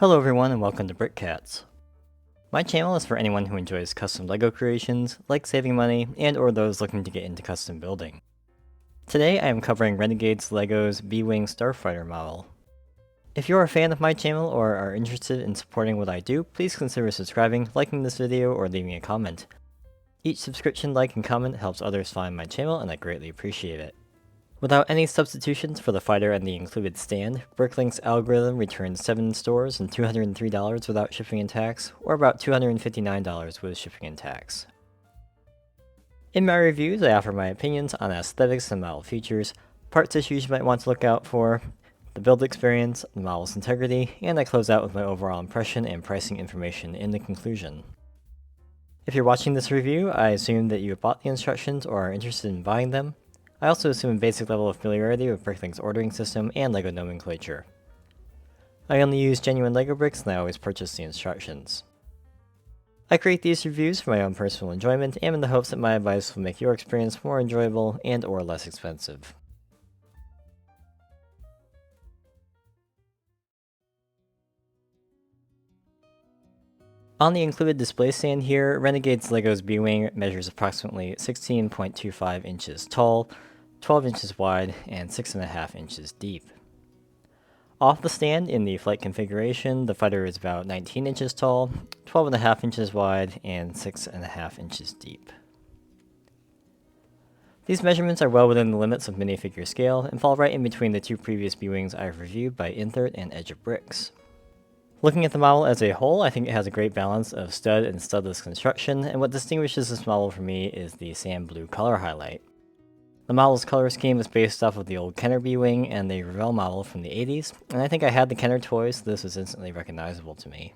Hello everyone and welcome to Brickcats. My channel is for anyone who enjoys custom LEGO creations, likes saving money, and or those looking to get into custom building. Today I am covering Renegades LEGO's B-Wing Starfighter model. If you are a fan of my channel or are interested in supporting what I do, please consider subscribing, liking this video, or leaving a comment. Each subscription, like, and comment helps others find my channel and I greatly appreciate it. Without any substitutions for the fighter and the included stand, Bricklink's algorithm returns 7 stores and $203 without shipping and tax, or about $259 with shipping and tax. In my reviews, I offer my opinions on aesthetics and model features, parts issues you might want to look out for, the build experience, the model's integrity, and I close out with my overall impression and pricing information in the conclusion. If you're watching this review, I assume that you have bought the instructions or are interested in buying them. I also assume a basic level of familiarity with Bricklink's ordering system and LEGO nomenclature. I only use genuine LEGO bricks and I always purchase the instructions. I create these reviews for my own personal enjoyment and in the hopes that my advice will make your experience more enjoyable and or less expensive. On the included display stand here, Renegades LEGO's B-Wing measures approximately 16.25 inches tall, 12 inches wide, and 6.5 inches deep. Off the stand in the flight configuration, the fighter is about 19 inches tall, 12.5 inches wide, and 6.5 inches deep. These measurements are well within the limits of minifigure scale and fall right in between the two previous B-Wings I've reviewed by Inthert and Edge of Bricks. Looking at the model as a whole, I think it has a great balance of stud and studless construction, and what distinguishes this model for me is the sand blue color highlight. The model's color scheme is based off of the old Kenner B-Wing and the Revell model from the 80s, and I think I had the Kenner toy, so this was instantly recognizable to me.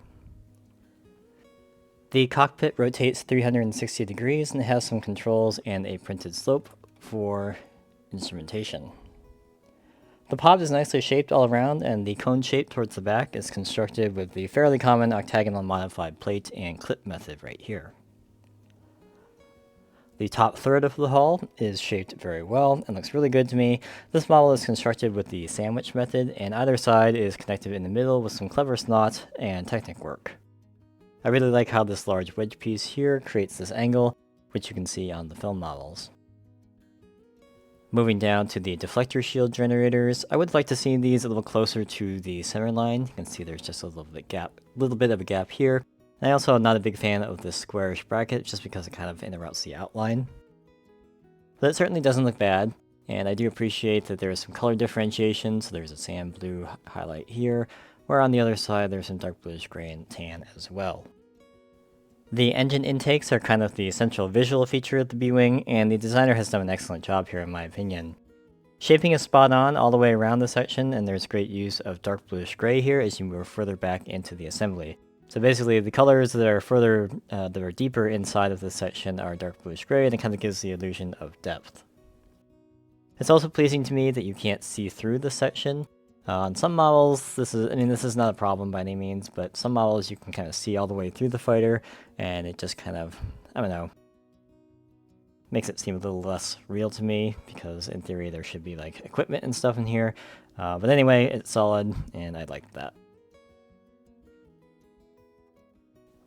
The cockpit rotates 360 degrees and it has some controls and a printed slope for instrumentation. The pod is nicely shaped all around, and the cone shape towards the back is constructed with the fairly common octagonal modified plate and clip method right here. The top third of the hull is shaped very well and looks really good to me. This model is constructed with the sandwich method, and either side is connected in the middle with some clever snot and Technic work. I really like how this large wedge piece here creates this angle, which you can see on the film models. Moving down to the deflector shield generators, I would like to see these a little closer to the center line. You can see there's just a little bit of a gap here. And I also am not a big fan of this squarish bracket just because it kind of interrupts the outline. But it certainly doesn't look bad, and I do appreciate that there is some color differentiation, so there's a sand blue highlight here, where on the other side there's some dark bluish gray and tan as well. The engine intakes are kind of the central visual feature of the B-Wing, and the designer has done an excellent job here in my opinion. Shaping is spot on all the way around the section, and there's great use of dark bluish gray here as you move further back into the assembly. So basically, the colors that are deeper inside of this section are dark bluish gray, and it kind of gives the illusion of depth. It's also pleasing to me that you can't see through this section. On some models, this is not a problem by any means, but some models you can kind of see all the way through the fighter, and it just kind of, I don't know, makes it seem a little less real to me, because in theory there should be like equipment and stuff in here. But anyway, it's solid, and I like that.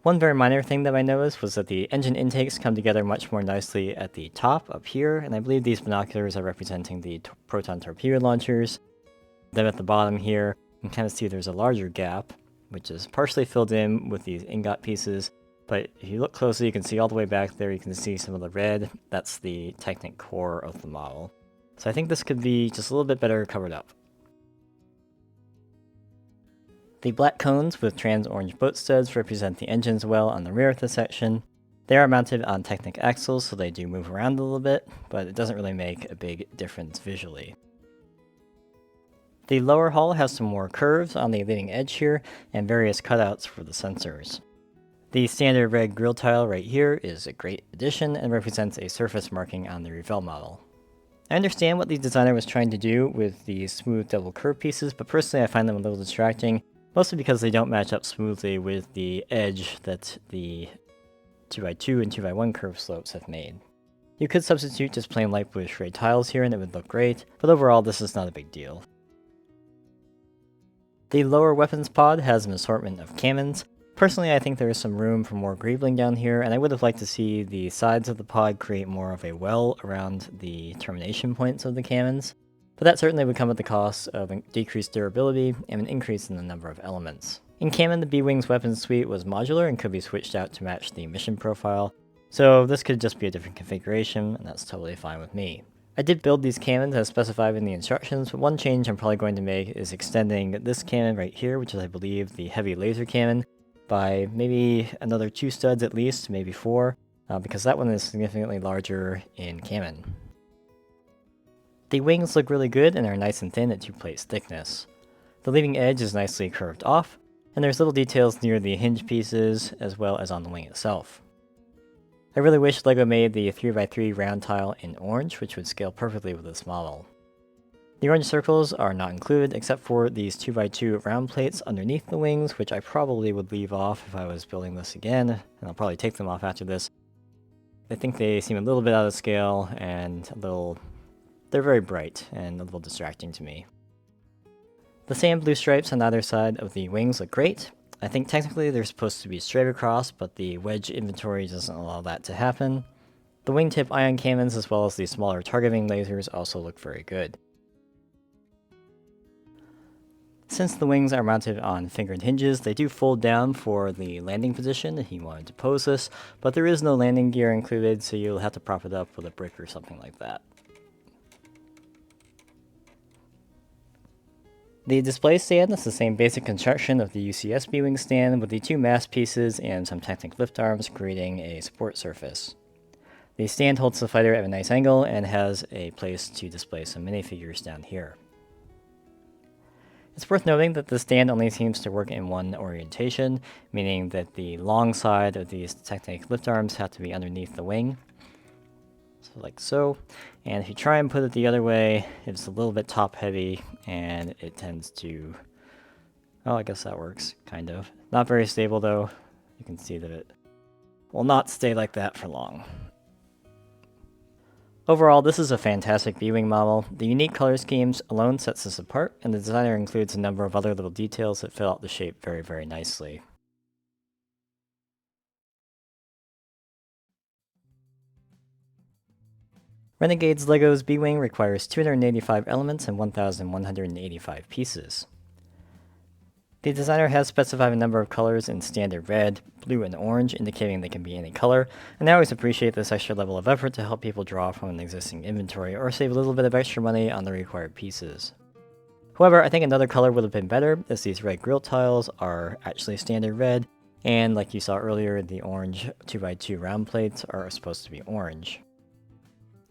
One very minor thing that I noticed was that the engine intakes come together much more nicely at the top up here, and I believe these binoculars are representing the proton torpedo launchers. Then at the bottom here, you can kind of see there's a larger gap, which is partially filled in with these ingot pieces, but if you look closely you can see all the way back there, you can see some of the red. That's the Technic core of the model. So I think this could be just a little bit better covered up. The black cones with trans-orange boat studs represent the engines well on the rear of the section. They are mounted on Technic axles, so they do move around a little bit, but it doesn't really make a big difference visually. The lower hull has some more curves on the leading edge here, and various cutouts for the sensors. The standard red grille tile right here is a great addition and represents a surface marking on the Revell model. I understand what the designer was trying to do with these smooth double curve pieces, but personally I find them a little distracting. Mostly because they don't match up smoothly with the edge that the 2x2 and 2x1 curve slopes have made. You could substitute just plain light bluish gray tiles here and it would look great, but overall this is not a big deal. The lower weapons pod has an assortment of cannons. Personally, I think there is some room for more greebling down here, and I would have liked to see the sides of the pod create more of a well around the termination points of the cannons, but that certainly would come at the cost of decreased durability and an increase in the number of elements. In canon, the B-Wing's weapons suite was modular and could be switched out to match the mission profile, so this could just be a different configuration, and that's totally fine with me. I did build these cannons as specified in the instructions, but one change I'm probably going to make is extending this cannon right here, which is I believe the heavy laser cannon, by maybe another 2 studs at least, maybe 4, because that one is significantly larger in cannon. The wings look really good and are nice and thin at 2 plates thickness. The leading edge is nicely curved off, and there's little details near the hinge pieces as well as on the wing itself. I really wish LEGO made the 3x3 round tile in orange, which would scale perfectly with this model. The orange circles are not included except for these 2x2 round plates underneath the wings, which I probably would leave off if I was building this again, and I'll probably take them off after this. I think they seem a little bit out of scale and they're very bright and a little distracting to me. The sand blue stripes on either side of the wings look great. I think technically they're supposed to be straight across, but the wedge inventory doesn't allow that to happen. The wingtip ion cannons as well as the smaller targeting lasers also look very good. Since the wings are mounted on fingered hinges, they do fold down for the landing position if you wanted to pose this, but there is no landing gear included, so you'll have to prop it up with a brick or something like that. The display stand is the same basic construction of the UCS B-Wing stand with the 2 mast pieces and some Technic lift arms creating a support surface. The stand holds the fighter at a nice angle and has a place to display some minifigures down here. It's worth noting that the stand only seems to work in one orientation, meaning that the long side of these Technic lift arms have to be underneath the wing. So like so. And if you try and put it the other way, it's a little bit top heavy and it tends to... Oh, I guess that works, kind of. Not very stable though. You can see that it will not stay like that for long. Overall, this is a fantastic B-Wing model. The unique color schemes alone sets this apart, and the designer includes a number of other little details that fill out the shape very, very nicely. Renegades LEGO's B-Wing requires 285 elements and 1,185 pieces. The designer has specified a number of colors in standard red, blue, and orange, indicating they can be any color, and I always appreciate this extra level of effort to help people draw from an existing inventory or save a little bit of extra money on the required pieces. However, I think another color would have been better, as these red grill tiles are actually standard red, and like you saw earlier, the orange 2x2 round plates are supposed to be orange.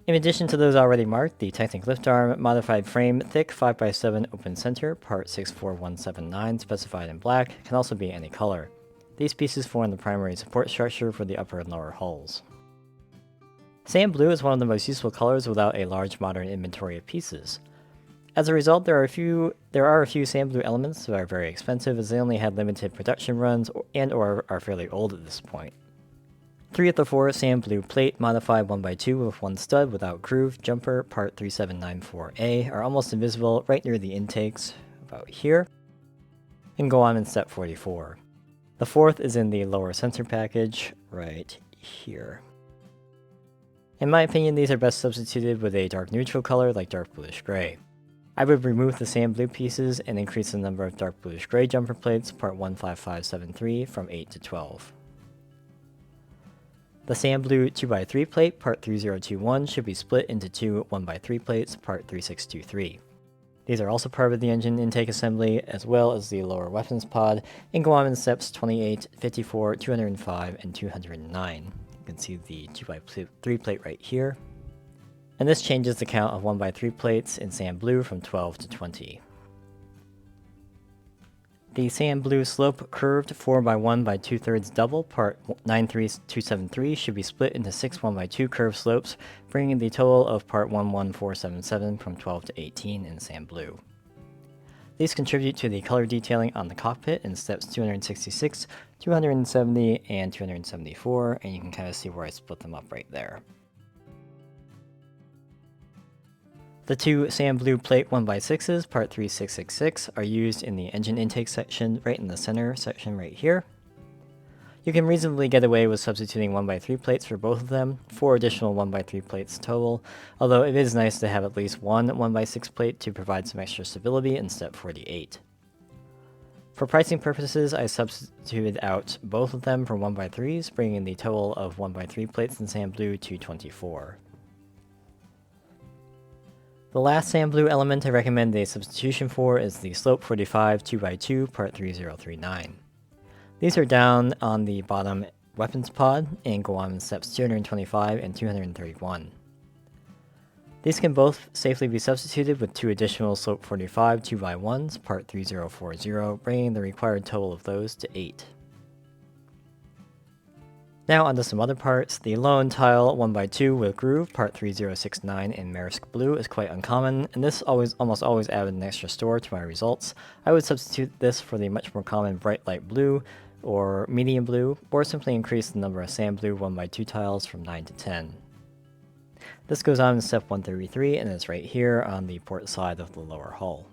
In addition to those already marked, the Technic lift arm, modified frame, thick 5x7 open center, part 64179 specified in black, can also be any color. These pieces form the primary support structure for the upper and lower hulls. Sand blue is one of the most useful colors without a large modern inventory of pieces. As a result, there are a few sand blue elements that are very expensive as they only had limited production runs and/or are fairly old at this point. 3 of the 4 sand blue plate modified 1x2 with 1 stud without groove jumper part 3794A are almost invisible right near the intakes, about here, and go on in step 44. The 4th is in the lower sensor package, right here. In my opinion, these are best substituted with a dark neutral color like dark bluish gray. I would remove the sand blue pieces and increase the number of dark bluish gray jumper plates part 15573 from 8 to 12. The sand blue 2x3 plate, part 3021, should be split into 2 1x3 plates, part 3623. These are also part of the engine intake assembly, as well as the lower weapons pod, and go on in steps 28, 54, 205, and 209. You can see the 2x3 plate right here. And this changes the count of 1x3 plates in sand blue from 12 to 20. The sand blue slope curved 4x1 by 2/3 double, part 93273, should be split into 6 1x2 curved slopes, bringing the total of part 11477 from 12 to 18 in sand blue. These contribute to the color detailing on the cockpit in steps 266, 270, and 274, and you can kind of see where I split them up right there. The two sand blue plate 1x6s, part 3666, are used in the engine intake section right in the center section right here. You can reasonably get away with substituting 1x3 plates for both of them, 4 additional 1x3 plates total, although it is nice to have at least one 1x6 plate to provide some extra stability in step 48. For pricing purposes, I substituted out both of them for 1x3s, bringing the total of 1x3 plates in sand blue to 24. The last sand blue element I recommend a substitution for is the slope 45 2x2 part 3039. These are down on the bottom weapons pod and go on in steps 225 and 231. These can both safely be substituted with 2 additional slope 45 2x1s, part 3040, bringing the required total of those to 8. Now onto some other parts. The lone tile 1x2 with groove, part 3069 in Marisk Blue is quite uncommon, and this almost always added an extra store to my results. I would substitute this for the much more common bright light blue, or medium blue, or simply increase the number of sand blue 1x2 tiles from 9 to 10. This goes on in step 133 and is right here on the port side of the lower hull.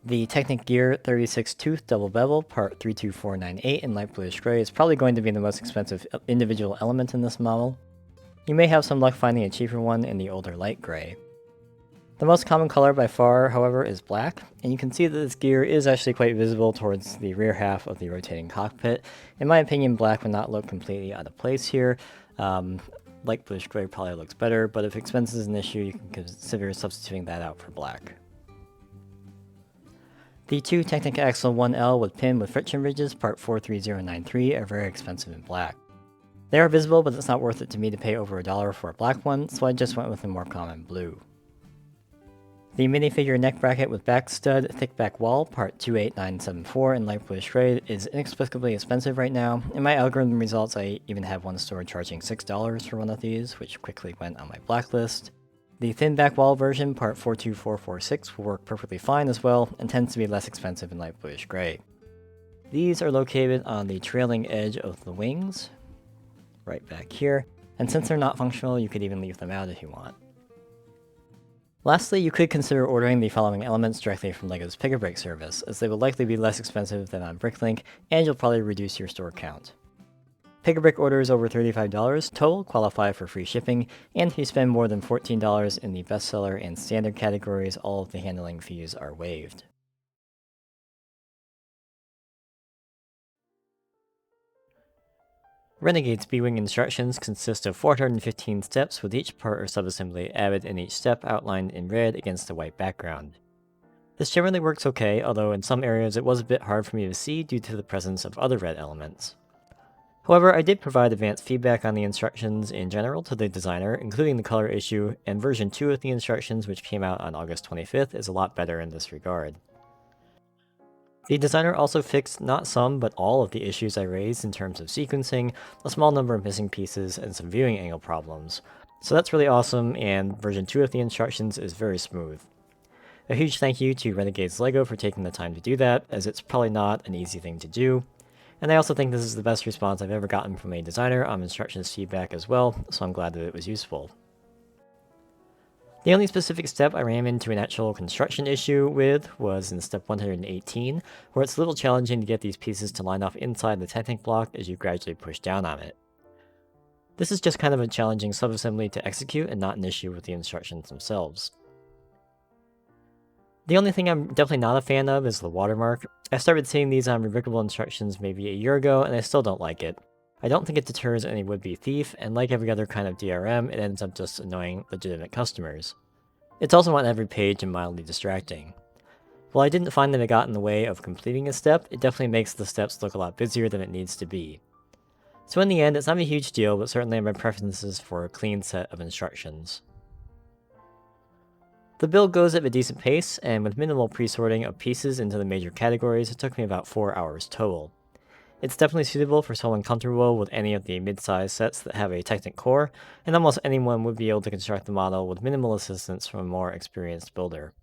The Technic Gear 36 Tooth Double Bevel part 32498 in light bluish gray is probably going to be the most expensive individual element in this model. You may have some luck finding a cheaper one in the older light gray. The most common color by far, however, is black, and you can see that this gear is actually quite visible towards the rear half of the rotating cockpit. In my opinion, black would not look completely out of place here. Light bluish gray probably looks better, but if expense is an issue, you can consider substituting that out for black. The two Technic Axle 1L with pin with friction ridges, part 43093, are very expensive in black. They are visible, but it's not worth it to me to pay over $1 for a black one, so I just went with a more common blue. The minifigure neck bracket with back stud, thick back wall, part 28974 in light bluish gray is inexplicably expensive right now. In my algorithm results, I even have one store charging $6 for one of these, which quickly went on my blacklist. The thin back wall version, part 42446, will work perfectly fine as well, and tends to be less expensive in light bluish gray. These are located on the trailing edge of the wings, right back here, and since they're not functional, you could even leave them out if you want. Lastly, you could consider ordering the following elements directly from LEGO's Pick-a-Brick service, as they will likely be less expensive than on Bricklink, and you'll probably reduce your store count. Pick-a-Brick orders over $35 total qualify for free shipping, and if you spend more than $14 in the bestseller and standard categories, all of the handling fees are waived. Renegades B-Wing instructions consist of 415 steps, with each part or subassembly added in each step outlined in red against a white background. This generally works okay, although in some areas it was a bit hard for me to see due to the presence of other red elements. However, I did provide advanced feedback on the instructions in general to the designer, including the color issue, and version 2 of the instructions, which came out on August 25th, is a lot better in this regard. The designer also fixed not some, but all of the issues I raised in terms of sequencing, a small number of missing pieces, and some viewing angle problems. So that's really awesome, and version 2 of the instructions is very smooth. A huge thank you to Renegades LEGO for taking the time to do that, as it's probably not an easy thing to do. And I also think this is the best response I've ever gotten from a designer on instructions feedback as well, so I'm glad that it was useful. The only specific step I ran into an actual construction issue with was in step 118, where it's a little challenging to get these pieces to line up inside the Technic block as you gradually push down on it. This is just kind of a challenging subassembly to execute and not an issue with the instructions themselves. The only thing I'm definitely not a fan of is the watermark. I started seeing these on rebrickable instructions maybe a year ago, and I still don't like it. I don't think it deters any would-be thief, and like every other kind of DRM, it ends up just annoying legitimate customers. It's also on every page and mildly distracting. While I didn't find that it got in the way of completing a step, it definitely makes the steps look a lot busier than it needs to be. So in the end, it's not a huge deal, but certainly my preference is for a clean set of instructions. The build goes at a decent pace, and with minimal pre-sorting of pieces into the major categories, it took me about 4 hours total. It's definitely suitable for someone comfortable with any of the mid-size sets that have a Technic core, and almost anyone would be able to construct the model with minimal assistance from a more experienced builder.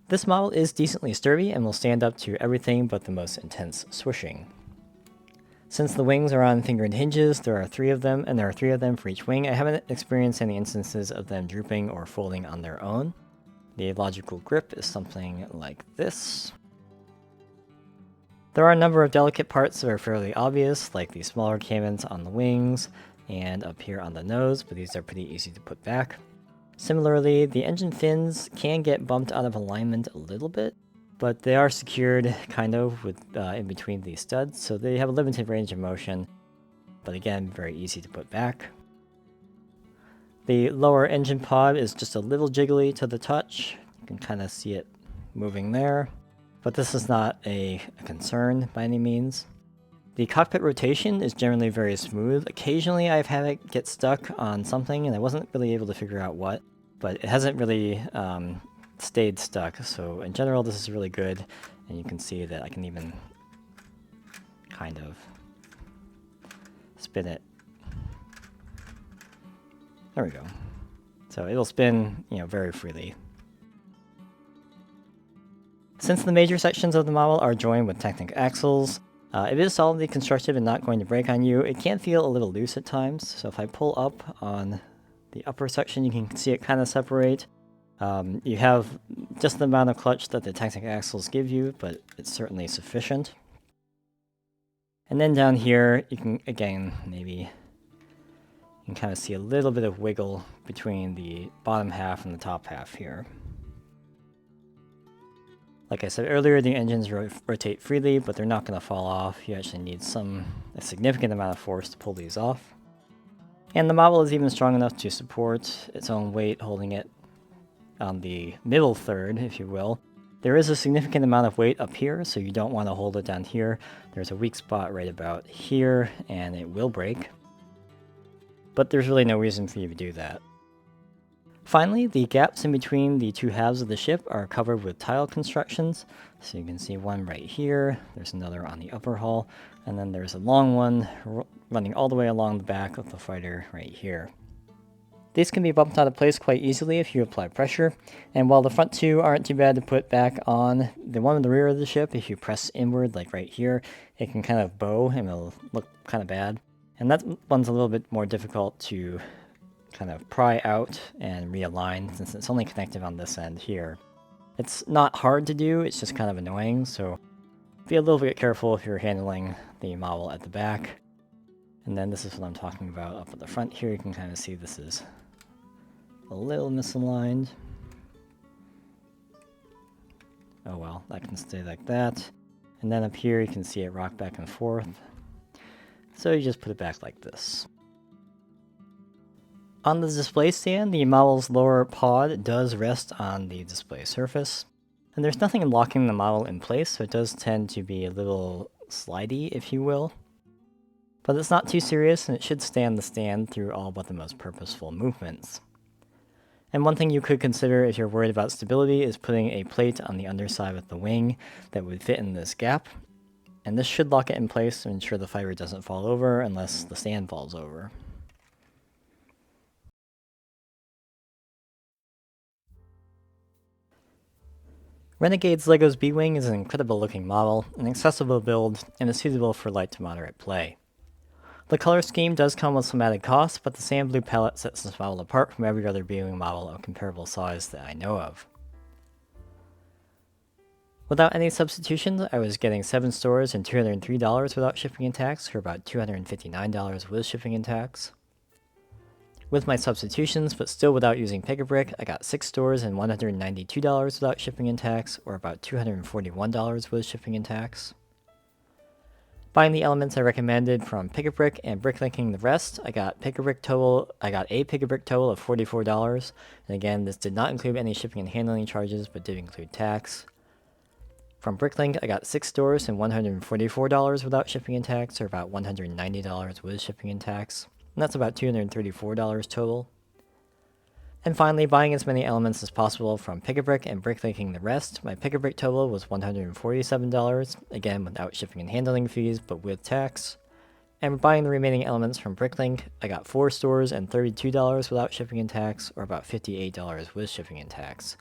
This model is decently sturdy and will stand up to everything but the most intense swishing. Since the wings are on fingered hinges, there are 3 of them, and there are 3 of them for each wing. I haven't experienced any instances of them drooping or folding on their own. The logical grip is something like this. There are a number of delicate parts that are fairly obvious, like the smaller cannons on the wings and up here on the nose, but these are pretty easy to put back. Similarly, the engine fins can get bumped out of alignment a little bit, but they are secured kind of with in between these studs, so they have a limited range of motion, but again, very easy to put back. The lower engine pod is just a little jiggly to the touch. You can kind of see it moving there, but this is not a concern by any means. The cockpit rotation is generally very smooth. Occasionally I've had it get stuck on something and I wasn't really able to figure out what, but it hasn't really stayed stuck. So in general this is really good, and you can see that I can even kind of spin it. There we go. So it'll spin, very freely. Since the major sections of the model are joined with Technic axles, it is solidly constructed and not going to break on you. It can feel a little loose at times, so if I pull up on the upper section, you can see it kind of separate. You have just the amount of clutch that the Technic axles give you, but it's certainly sufficient. And then down here, you can, again, maybe you can kind of see a little bit of wiggle between the bottom half and the top half here. Like I said earlier, the engines rotate freely, but they're not going to fall off. You actually need a significant amount of force to pull these off. And the model is even strong enough to support its own weight, holding it on the middle third, if you will. There is a significant amount of weight up here, so you don't want to hold it down here. There's a weak spot right about here, and it will break. But there's really no reason for you to do that. Finally, the gaps in between the 2 halves of the ship are covered with tile constructions. So you can see one right here, there's another on the upper hull, and then there's a long one running all the way along the back of the fighter right here. These can be bumped out of place quite easily if you apply pressure, and while the front 2 aren't too bad to put back on, the one in the rear of the ship, if you press inward like right here, it can kind of bow and it'll look kind of bad. And that one's a little bit more difficult to kind of pry out and realign since it's only connected on this end here. It's not hard to do, it's just kind of annoying, so be a little bit careful if you're handling the model at the back. And then this is what I'm talking about up at the front here. You can kind of see this is a little misaligned. Oh well, that can stay like that. And then up here you can see it rock back and forth. So you just put it back like this. On the display stand, the model's lower pod does rest on the display surface, and there's nothing locking the model in place, so it does tend to be a little slidey, if you will. But it's not too serious, and it should stand the stand through all but the most purposeful movements. And one thing you could consider if you're worried about stability is putting a plate on the underside of the wing that would fit in this gap, and this should lock it in place to ensure the fighter doesn't fall over unless the stand falls over. Renegades Lego's B-Wing is an incredible looking model, an accessible build, and is suitable for light to moderate play. The color scheme does come with some added cost, but the sand blue palette sets this model apart from every other B-Wing model of comparable size that I know of. Without any substitutions, I was getting 7 stores and $203 without shipping and tax, for about $259 with shipping and tax. With my substitutions, but still without using Pick-a-Brick, I got 6 stores and $192 without shipping and tax, or about $241 with shipping and tax. Buying the elements I recommended from Pick-a-Brick and bricklinking the rest, I got a Pick-a-Brick total of $44, and again, this did not include any shipping and handling charges, but did include tax. From Bricklink, I got 6 stores and $144 without shipping and tax, or about $190 with shipping and tax. And that's about $234 total. And finally, buying as many elements as possible from Pick-a-Brick and bricklinking the rest, my Pick-a-Brick total was $147, again without shipping and handling fees, but with tax. And buying the remaining elements from Bricklink, I got 4 stores and $32 without shipping and tax, or about $58 with shipping and tax.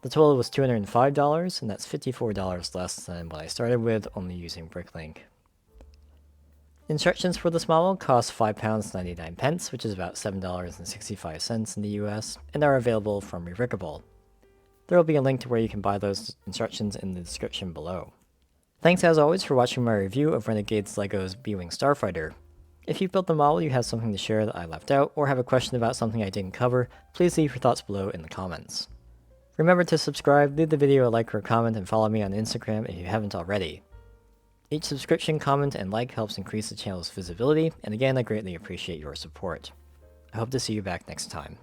The total was $205, and that's $54 less than what I started with, only using Bricklink. Instructions for this model cost £5.99, which is about $7.65 in the US, and are available from Revrickable. There will be a link to where you can buy those instructions in the description below. Thanks as always for watching my review of Renegades LEGO's B-Wing Starfighter. If you've built the model, you have something to share that I left out, or have a question about something I didn't cover, please leave your thoughts below in the comments. Remember to subscribe, leave the video a like or a comment, and follow me on Instagram if you haven't already. Each subscription, comment, and like helps increase the channel's visibility, and again, I greatly appreciate your support. I hope to see you back next time.